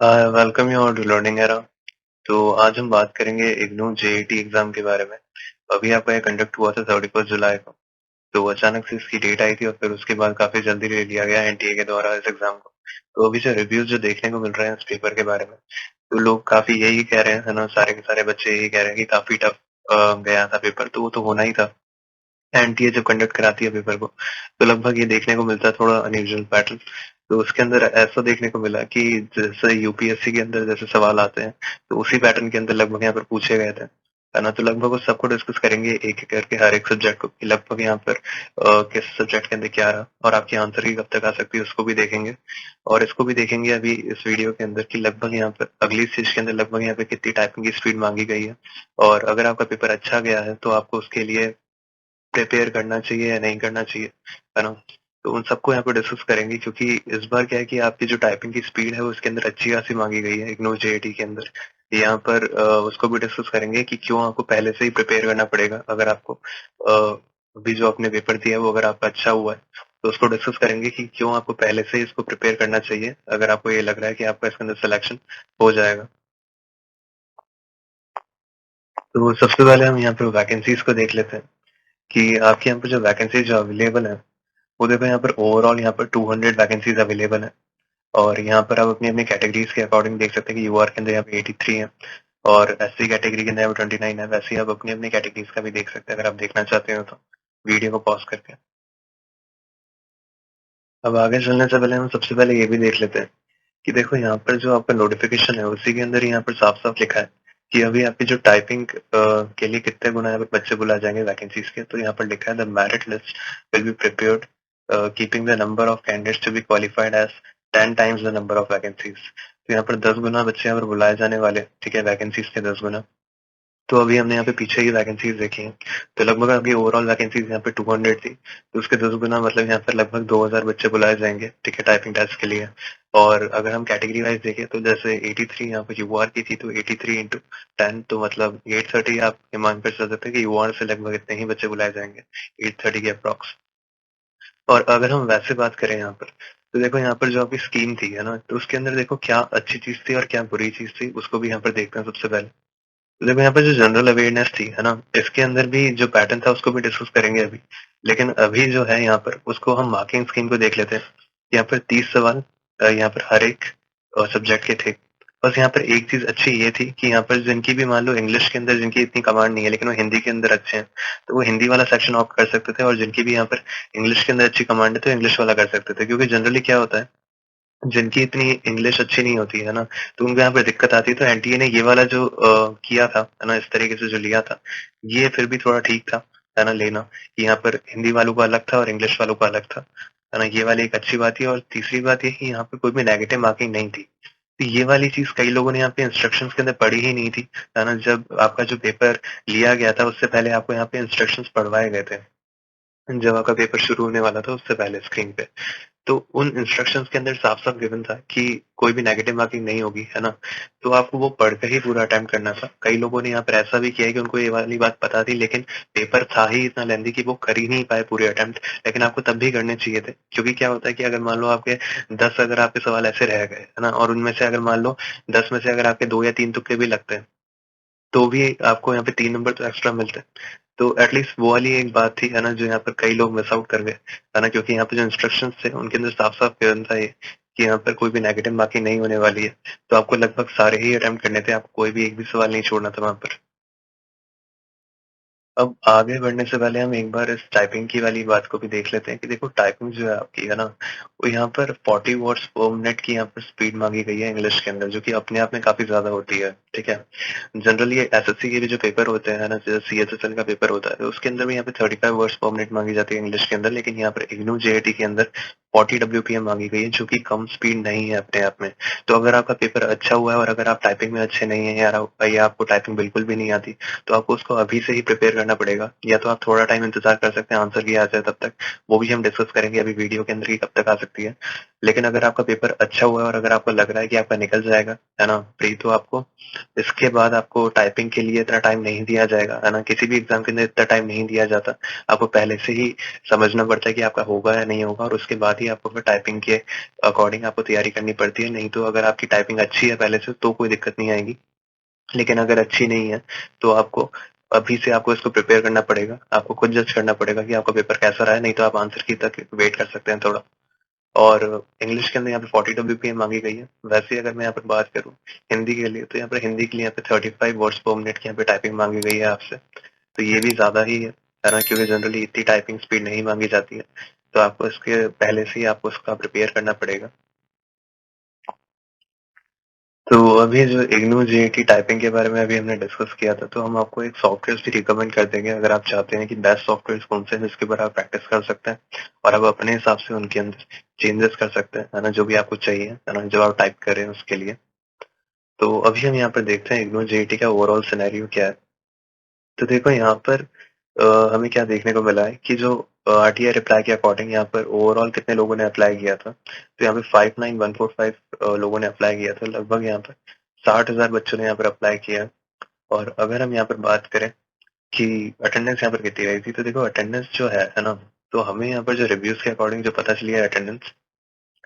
Welcome you all to learning era. तो आज हम बात करेंगे इग्नू जेईटी एग्जाम के बारे में। अभी आपका ये कंडक्ट हुआ था 31 जुलाई को। तो अचानक से इसकी डेट आई थी और फिर उसके बाद काफी जल्दी ले लिया गया एनटीए के द्वारा इस एग्जाम को। तो अभी जो रिव्यूज जो देखने को मिल रहे हैं इस पेपर के बारे में, तो लोग काफी यही कह रहे हैं, है ना, सारे के सारे बच्चे यही कह रहे हैं कि काफी टफ गया था पेपर। तो वो तो होना ही था। एनटीए जब कंडक्ट कराती है पेपर को, तो लगभग ये देखने को मिलता है थोड़ा अनयूजुअल पैटर्न। तो उसके अंदर ऐसा देखने को मिला कि जैसे यूपीएससी के अंदर जैसे सवाल आते हैं, तो उसी पैटर्न के अंदर लगभग यहाँ पर पूछे गए थे, है ना। तो लगभग उस सबको डिस्कस करेंगे एक एक करके हर एक सब्जेक्ट को कि लगभग यहाँ पर किस सब्जेक्ट के अंदर क्या रहा और आपकी आंसर की कब तक आ सकती है, उसको भी देखेंगे। और इसको भी देखेंगे अभी इस वीडियो के अंदर कि लगभग यहाँ पर अगली स्टेज के अंदर लगभग यहाँ पे कितनी टाइपिंग की स्पीड मांगी गई है। और अगर आपका पेपर अच्छा गया है तो आपको उसके लिए प्रिपेयर करना चाहिए या नहीं करना चाहिए, है ना। तो उन सबको यहाँ पे डिस्कस करेंगे, क्योंकि इस बार क्या है कि आपकी जो टाइपिंग की स्पीड है वो इसके अंदर अच्छी खासी मांगी गई है इग्नू जेईटी के अंदर। यहाँ पर उसको भी डिस्कस करेंगे कि क्यों आपको पहले से ही प्रिपेयर करना पड़ेगा। अगर आपको अभी जो आपने पेपर दिया है वो अगर आपका अच्छा हुआ है, तो उसको डिस्कस करेंगे कि क्यों आपको पहले से ही इसको प्रिपेयर करना चाहिए अगर आपको ये लग रहा है कि आपका इसके अंदर सिलेक्शन हो जाएगा। तो सबसे पहले हम यहाँ पे वैकेंसीज को देख लेते हैं कि आपके यहाँ पे जो वैकेंसी जो अवेलेबल है, वो देखो यहाँ पर ओवरऑल यहाँ पर 200 वैकेंसीज अवेलेबल है। और यहाँ पर आप अपनी अपनी कैटेगरीज के अकॉर्डिंग देख सकते हैं कि यूआर के अंदर यहाँ पे 83 है और एससी कैटेगरी के अंदर यहाँ पे 29 है। वैसे ही आप अपनी अपनी कैटेगरीज का भी देख सकते हैं अगर आप देखना चाहते हो तो वीडियो को पॉज करके। अब आगे चलने से पहले हम सबसे पहले ये भी देख लेते हैं कि देखो यहाँ पर जो आपका नोटिफिकेशन है उसी के अंदर यहाँ पर साफ साफ लिखा है कि अभी आपकी जो टाइपिंग के लिए कितने गुना यहाँ पर बच्चे बुलाए जाएंगे वैकेंसीज के। तो यहाँ पर लिखा है the merit list will be prepared keeping the number of candidates to be qualified as 10 times the number of vacancies. तो यहाँ पर 10 गुना बच्चे यहाँ पर बुलाए जाने वाले, ठीक है, वैकेंसीज के 10 गुना। तो अभी हमने यहाँ पे पीछे की वैकेंसीज देखी हैं, तो लगभग आपकी ओवरऑल वैकेंसीज यहाँ पे 200 थी, तो उसके 10 गुना मतलब यहाँ पर लगभग 2000 बच्चे बुलाए जाएंगे, ठीक है, टाइपिंग टेस्ट के लिए। और अगर हम कैटेगरी वाइज देखें तो जैसे 83 यहाँ पे यूआर की थी, तो 83 इंटू 10 तो मतलब 830 आप मान कर चल सकते हैं कि यूआर से लगभग इतने ही बच्चे बुलाए जाएंगे, 830 के अप्रॉक्स। और अगर हम वैसे बात करें यहाँ पर, तो देखो यहाँ पर जो आपकी स्कीम थी, है ना, तो उसके अंदर देखो क्या अच्छी चीज थी और क्या बुरी चीज थी, उसको भी यहाँ पर देखते हैं सबसे पहले। देखो यहाँ पे जो जनरल अवेयरनेस थी, है ना, इसके अंदर भी जो पैटर्न था उसको भी डिस्कस करेंगे अभी। लेकिन अभी जो है यहाँ पर उसको हम मार्किंग स्कीम को देख लेते हैं। यहाँ पर 30 सवाल यहाँ पर हर एक सब्जेक्ट के थे। बस यहाँ पर एक चीज अच्छी ये थी कि यहाँ पर जिनकी भी मान लो इंग्लिश के अंदर जिनकी इतनी कमांड नहीं है लेकिन वो हिंदी के अंदर अच्छे हैं, तो वो हिंदी वाला सेक्शन ऑप्ट कर सकते थे। और जिनकी भी यहाँ पर इंग्लिश के अंदर अच्छी कमांड है तो इंग्लिश वाला कर सकते थे, क्योंकि जनरली क्या होता है, जिनकी इतनी इंग्लिश अच्छी नहीं होती है ना, तो उनको यहाँ पे दिक्कत आती है। तो एनटीए ने ये वाला जो किया था, है ना, इस तरीके से जो लिया था, ये फिर भी थोड़ा ठीक था, है ना, लेना कि यहाँ पर हिंदी वालों को अलग था और इंग्लिश वालों को अलग था, है ना। ये वाली एक अच्छी बात है। और तीसरी बात ये कि यहाँ पे कोई भी नेगेटिव मार्किंग नहीं थी। तो ये वाली चीज कई लोगों ने यहाँ पे इंस्ट्रक्शंस के अंदर पढ़ी ही नहीं थी, है ना। जब आपका जो पेपर लिया गया था उससे पहले आपको यहाँ पे इंस्ट्रक्शंस पढ़वाए गए थे, जब आपका पेपर शुरू होने वाला था उससे पहले स्क्रीन पे। तो उन इंस्ट्रक्शंस के अंदर साफ-साफ गिवन था कि कोई भी नेगेटिव मार्किंग नहीं होगी, है ना? तो आपको वो पढ़कर ही पूरा अटेम्प्ट करना था। कई लोगों ने यहाँ पर ऐसा भी किया है कि उनको ये वाली बात पता थी, लेकिन पेपर था ही इतना लेंथी कि वो कर ही नहीं पाए पूरे अटेम्प्ट, लेकिन आपको तब भी करने चाहिए थे। क्योंकि क्या होता है कि अगर मान लो आपके 10 अगर आपके सवाल ऐसे रह गए, है ना? और उनमें से अगर मान लो 10 में से अगर आपके 2 या 3 तुक्के भी लगते हैं, तो भी आपको यहाँ पे 3 नंबर तो एक्स्ट्रा मिलते हैं। तो एटलीस्ट वो वाली एक बात थी, है ना, जो यहाँ पर कई लोग मिस आउट कर गए, है ना, क्योंकि यहाँ पे जो इंस्ट्रक्शंस थे उनके अंदर साफ-साफ गिवन था ये कि यहाँ पर कोई भी नेगेटिव मार्किंग नहीं होने वाली है। तो आपको लगभग सारे ही अटेम्प्ट करने थे, आपको कोई भी एक भी सवाल नहीं छोड़ना था वहाँ पर। अब आगे बढ़ने से पहले हम एक बार इस टाइपिंग की वाली बात को भी देख लेते हैं कि देखो टाइपिंग जो है आपकी, है ना, वो यहाँ पर 40 वर्ड्स पर मिनट की यहाँ पर स्पीड मांगी गई है इंग्लिश के अंदर, जो कि अपने आप में काफी ज्यादा होती है, ठीक है। जनरली एसएससी के भी जो पेपर होते हैं ना, जैसे सीएचएसएल का पेपर होता है, तो उसके अंदर भी यहाँ पे 35 वर्ड्स पर मिनट मांगी जाती है इंग्लिश के अंदर। लेकिन यहाँ पर इग्नू जेएटी के अंदर 40 WPM मांगी गई है, जो कि कम स्पीड नहीं है अपने आप में। तो अगर आपका पेपर अच्छा हुआ है और अगर आप टाइपिंग में अच्छे नहीं है या आपको टाइपिंग बिल्कुल भी नहीं आती, तो आपको उसको अभी से ही प्रिपेयर करना पड़ेगा। या तो आप थोड़ा टाइम इंतजार कर सकते हैं आंसर की आ जाए तब तक, वो भी हम डिस्कस करेंगे अभी वीडियो के अंदर की कब तक आ सकती है। लेकिन अगर आपका पेपर अच्छा हुआ है और अगर आपको लग रहा है कि आपका निकल जाएगा, है ना, प्री, तो आपको इसके बाद आपको टाइपिंग के लिए इतना टाइम नहीं दिया जाएगा, है ना? किसी भी एग्ज़ाम के अंदर इतना टाइम नहीं दिया जाता। आपको पहले से ही समझना पड़ता है कि आपका होगा या नहीं होगा और उसके बाद ही आपको फिर टाइपिंग के अकॉर्डिंग आपको तैयारी करनी पड़ती है। नहीं तो अगर आपकी टाइपिंग अच्छी है पहले से तो कोई दिक्कत नहीं आएगी। लेकिन अगर अच्छी नहीं है, तो आपको अभी से आपको इसको प्रिपेयर करना पड़ेगा। आपको खुद जज करना पड़ेगा कि आपका पेपर कैसा रहा है, नहीं तो आप आंसर की तक वेट कर सकते हैं थोड़ा। और इंग्लिश के अंदर यहाँ पे 40 डब्ल्यूपीएम माँगी गई है। वैसे अगर मैं यहाँ पर बात करूँ हिंदी के लिए, तो यहाँ पर हिंदी के लिए यहाँ पे 35 वर्ड्स पर मिनट की यहाँ पे टाइपिंग माँगी गई है आपसे। तो ये भी ज़्यादा ही है ना? क्योंकि जनरली इतनी टाइपिंग स्पीड नहीं माँगी जाती है। तो आपको इसके पहले से ही आपको उसका प्रिपेयर करना पड़ेगा। तो अभी जो इग्नू जेईई टाइपिंग के बारे में अभी हमने डिस्कस किया था, तो हम आपको एक सॉफ्टवेयर भी रिकमेंड कर देंगे अगर आप चाहते हैं कि बेस्ट सॉफ्टवेयर कौन से हैं जिसके ऊपर आप प्रैक्टिस कर सकते हैं और आप अपने हिसाब से उनके अंदर चेंजेस कर सकते हैं, है ना? जो भी आपको चाहिए, है ना? जो आप टाइप कर रहे हैं उसके लिए। तो अभी हम यहाँ पर देखते हैं इग्नू जेईई का ओवरऑल सिनेरियो क्या है। तो देखो यहाँ पर हमें क्या देखने को मिला है कि जो आरटीआई रिप्लाई के अकॉर्डिंग यहाँ पर ओवरऑल कितने लोगों ने अप्लाई किया था, तो यहाँ पे 59145 लोगों ने अप्लाई किया था। लगभग यहाँ पर 60,000 बच्चों ने यहाँ पर अप्लाई किया। और अगर हम यहाँ पर बात करें कि अटेंडेंस यहाँ पर कितनी रही थी, तो देखो अटेंडेंस जो है ना? तो हमें यहाँ पर जो रिव्यूज के अकॉर्डिंग जो पता चली है अटेंडेंस,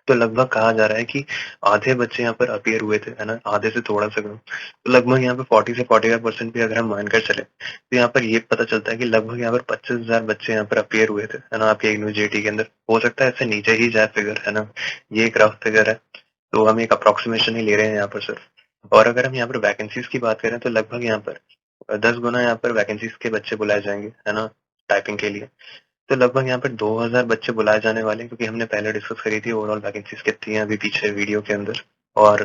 तो लगभग कहा जा रहा है कि आधे बच्चे यहाँ पर अपीयर हुए थे, है ना? आधे से थोड़ा सा कम। तो लगभग यहाँ पे 40 से 45% भी अगर हम मानकर चले, तो यहाँ पर ये पता चलता है कि लगभग यहाँ पर 25,000 बच्चे यहाँ पर अपीयर हुए थे, है ना? आपके इग्नू जेईई के अंदर। हो सकता है इससे नीचे ही जाए फिगर, है ना? ये एक रफ फिगर है, तो हम एक अप्रोक्सीमेशन ही ले रहे हैं यहाँ पर सिर्फ। और अगर हम यहाँ पर वैकेंसीज की बात करें, तो लगभग यहाँ पर 10 गुना यहाँ पर वैकेंसीज के बच्चे बुलाए जाएंगे, है ना? टाइपिंग के लिए। तो लगभग यहाँ पर 2000 बच्चे बुलाए जाने वाले हैं, क्योंकि हमने पहले डिस्कस करी थी ओवरऑल वैकेंसीज कितनी है अभी पीछे वीडियो के अंदर। और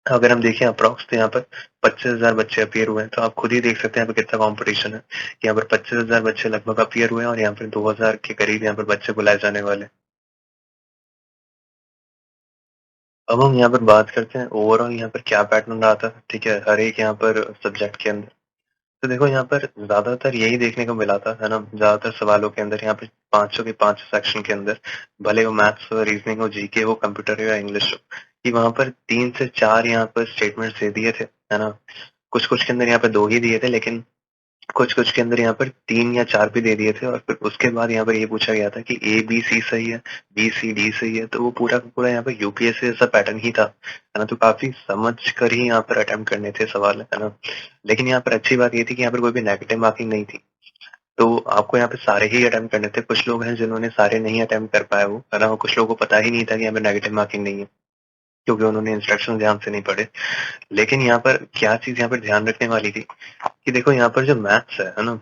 अगर हम देखें अप्रॉक्स, तो यहाँ पर 25,000 बच्चे अपीयर हुए हैं। तो आप खुद ही देख सकते हैं यहाँ पर कितना कंपटीशन है। यहाँ पर 25,000 बच्चे लगभग अपीयर हुए हैं और यहाँ पर 2000 के करीब यहाँ पर बच्चे बुलाए जाने वाले हैं। अब हम यहाँ पर बात करते हैं ओवरऑल यहाँ पर क्या पैटर्न रहा था, ठीक है, हर एक यहाँ पर सब्जेक्ट के अंदर। तो देखो यहाँ पर ज्यादातर यही देखने को मिला था, है ना? ज्यादातर सवालों के अंदर यहाँ पे 500 के 5 सेक्शन के अंदर, भले वो मैथ्स हो, रीजनिंग हो, जीके हो, कंप्यूटर हो या इंग्लिश हो, कि वहां पर 3 से 4 यहाँ पर स्टेटमेंट्स दे दिए थे, है ना? कुछ कुछ के अंदर यहाँ पे 2 ही दिए थे, लेकिन कुछ कुछ के अंदर यहाँ पर 3 या 4 भी दे दिए थे। और फिर उसके बाद यहाँ पर ये पूछा गया था कि ए बी सी सही है, बी सी डी सही है। तो वो पूरा का पूरा यहाँ पर यूपीएससी जैसा पैटर्न ही था, है ना? तो काफी समझ कर ही यहाँ पर अटेम्प्ट करने थे सवाल, है ना? लेकिन यहाँ पर अच्छी बात ये थी कि यहाँ पर कोई भी नेगेटिव मार्किंग नहीं थी। तो आपको यहाँ पे सारे ही अटेम्प्ट करने थे। कुछ लोग हैं जिन्होंने सारे नहीं अटेम्प्ट कर पाए वो, है ना? और कुछ लोगों को पता ही नहीं था कि यहाँ पे नेगेटिव मार्किंग नहीं है, क्योंकि उन्होंने इंस्ट्रक्शन ध्यान से नहीं पढ़े। लेकिन यहाँ पर क्या चीज यहाँ पर ध्यान रखने वाली थी कि देखो यहाँ पर जो मैथ्स है ना?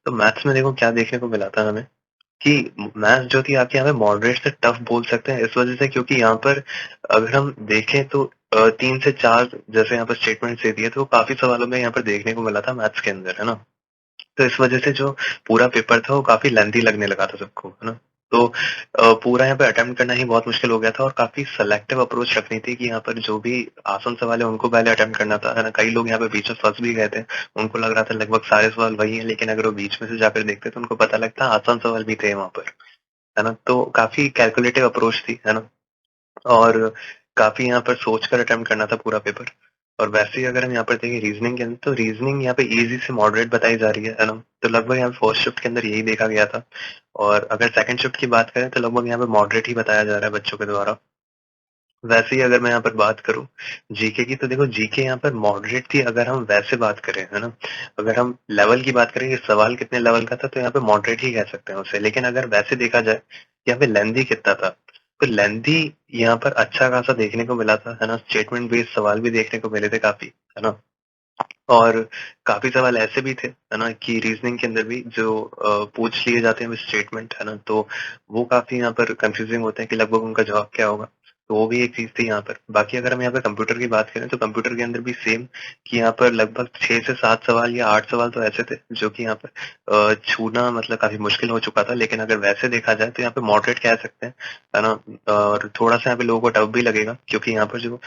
तो मैथ्स में देखो क्या देखने को मिला था हमें कि मैथ्स जो थी आपकी यहाँ पे मॉडरेट से टफ बोल सकते हैं, इस वजह से क्योंकि यहाँ पर अगर हम देखें तो 3 से 4 जैसे यहाँ पर स्टेटमेंट दे दिए, तो काफी सवालों में यहाँ पर देखने को मिला था मैथ्स के अंदर, है ना? तो इस वजह से जो पूरा पेपर था वो काफी लेंथी लगने लगा था सबको, है ना? तो पूरा यहाँ पे अटेम्प्ट करना ही बहुत मुश्किल हो गया था और काफी सेलेक्टिव अप्रोच रखनी थी कि यहाँ पर जो भी आसान सवाल है उनको पहले अटेम्प्ट करना था, है ना? कई लोग यहाँ पे बीच में फंस भी गए थे। उनको लग रहा था लगभग सारे सवाल वही है, लेकिन अगर वो बीच में से जाकर देखते तो उनको पता लगता आसान सवाल भी थे वहां पर, है ना? तो काफी कैलकुलेटिव अप्रोच थी, है ना? और काफी यहाँ पर सोच कर अटेम्प्ट करना था पूरा पेपर। और वैसे ही अगर हम यहाँ पर देखें रीजनिंग के अंदर, तो रीजनिंग यहाँ पे इजी से मॉडरेट बताई जा रही है ना? तो लगभग यहाँ फर्स्ट शिफ्ट के अंदर यही देखा गया था। और अगर सेकंड शिफ्ट की बात करें, तो लगभग यहाँ पे मॉडरेट ही बताया जा रहा है बच्चों के द्वारा। वैसे ही अगर मैं यहाँ पर बात करूँ जीके की, तो देखो जीके यहाँ पर मॉडरेट थी अगर हम वैसे बात करें, है ना? अगर हम लेवल की बात करें कि सवाल कितने लेवल का था, तो यहाँ पे मॉडरेट ही कह सकते हैं उसे। लेकिन अगर वैसे देखा जाए यहाँ पे लेंथी कितना था, तो लेंथी यहाँ पर अच्छा खासा देखने को मिला था, है ना? स्टेटमेंट बेस्ड सवाल भी देखने को मिले थे काफी, है ना? और काफी सवाल ऐसे भी थे, है ना, कि रीजनिंग के अंदर भी जो पूछ लिए जाते हैं स्टेटमेंट, है ना? तो वो काफी यहाँ पर कंफ्यूजिंग होते हैं कि लगभग उनका जवाब क्या होगा। तो वो भी एक चीज थी यहाँ पर। बाकी अगर हम यहाँ पर कंप्यूटर की बात करें, तो कंप्यूटर के अंदर भी सेम, कि यहाँ पर लगभग 6 से 7 सवाल या 8 सवाल तो ऐसे थे जो कि यहाँ पर छूना मतलब काफी मुश्किल हो चुका था। लेकिन अगर वैसे देखा जाए तो यहाँ पे मॉडरेट कह सकते हैं, है ना? और थोड़ा सा यहाँ पे लोगों को टफ भी लगेगा, क्योंकि यहाँ पर जो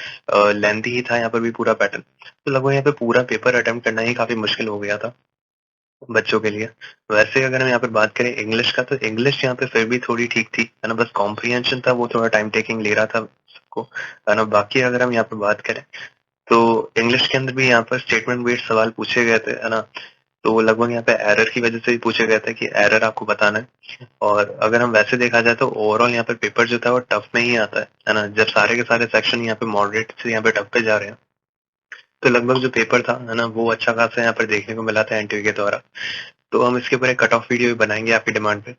लेंथी ही था यहाँ पर भी पूरा पैटर्न। तो लगभग यहाँ पे पूरा पेपर अटेम्प्ट करना ही काफी मुश्किल हो गया था बच्चों के लिए। वैसे अगर हम यहाँ पर बात करें इंग्लिश का, तो इंग्लिश यहाँ पे फिर भी थोड़ी ठीक थी, है ना? बस कॉम्प्रिहेंशन था, वो थोड़ा टाइम टेकिंग ले रहा था सबको, है ना? बाकी अगर हम यहाँ पे बात करें तो इंग्लिश के अंदर भी यहाँ पर स्टेटमेंट बेस्ड सवाल पूछे गए थे, है ना? तो लगभग यहाँ पे एरर की वजह से भी पूछे गए थे कि एरर आपको बताना है। और अगर हम वैसे देखा जाए तो ओवरऑल यहाँ पर पेपर जो था वो टफ में ही आता है ना? जब सारे के सारे सेक्शन यहाँ पे मॉडरेट से यहाँ पे टफ पे जा रहे हैं, तो लगभग जो पेपर था, है ना? वो अच्छा खासा यहाँ पर देखने को मिला था एनटीए के द्वारा। तो हम इसके ऊपर एक कट ऑफ वीडियो भी बनाएँगे आपकी डिमांड पे।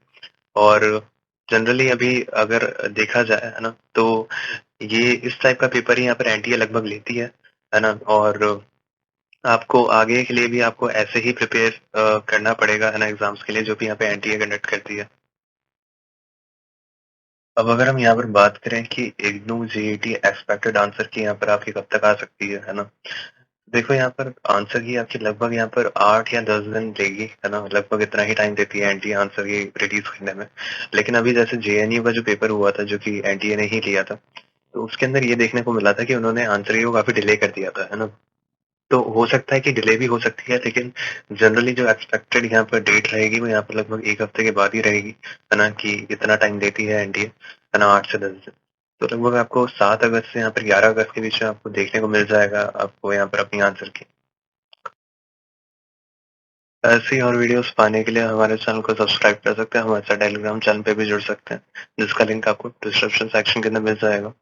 और जनरली अभी अगर देखा जाए, है ना? तो ये इस टाइप का पेपर ही यहाँ पर एनटीए लगभग लेती है ना? और आपको आगे के लिए भी आपको ऐसे ही प्रिपेयर करना पड़ेगा, है ना? एग्ज़ाम्स के लिए जो भी यहाँ पे एनटीए कंडक्ट करती है। अब अगर हम यहाँ पर बात करें कि इग्नू जेईटी एक्सपेक्टेड आंसर की यहाँ पर आपकी कब तक आ सकती है ना? देखो यहाँ पर आंसर की आपकी लगभग यहाँ पर 8 या 10 दिन लेगी, है ना? लगभग इतना ही टाइम देती है एनटीए आंसर की रिलीज़ करने में। लेकिन अभी जैसे जेएनयू का जो पेपर हुआ था, जो कि एनटीए ने ही लिया था, तो उसके अंदर ये देखने को मिला था कि उन्होंने आंसर की को काफ़ी डिले कर दिया था, है ना? तो हो सकता है कि डिले भी हो सकती है, लेकिन जनरली जो एक्सपेक्टेड यहाँ पर डेट रहेगी, वो यहाँ पर लगभग 1 हफ्ते के बाद ही रहेगी, है ना? कि इतना टाइम देती है एनटीए, है ना? 8 से 10 दिन। तो लगभग आपको 7 अगस्त से यहाँ पर 11 अगस्त के बीच में आपको देखने को मिल जाएगा, आपको यहाँ पर अपनी आंसर की। ऐसी और वीडियोस पाने के लिए हमारे चैनल को सब्सक्राइब कर सकते हैं, हमारे साथ टेलीग्राम चैनल पे भी जुड़ सकते हैं, जिसका लिंक आपको डिस्क्रिप्शन सेक्शन के अंदर मिल जाएगा।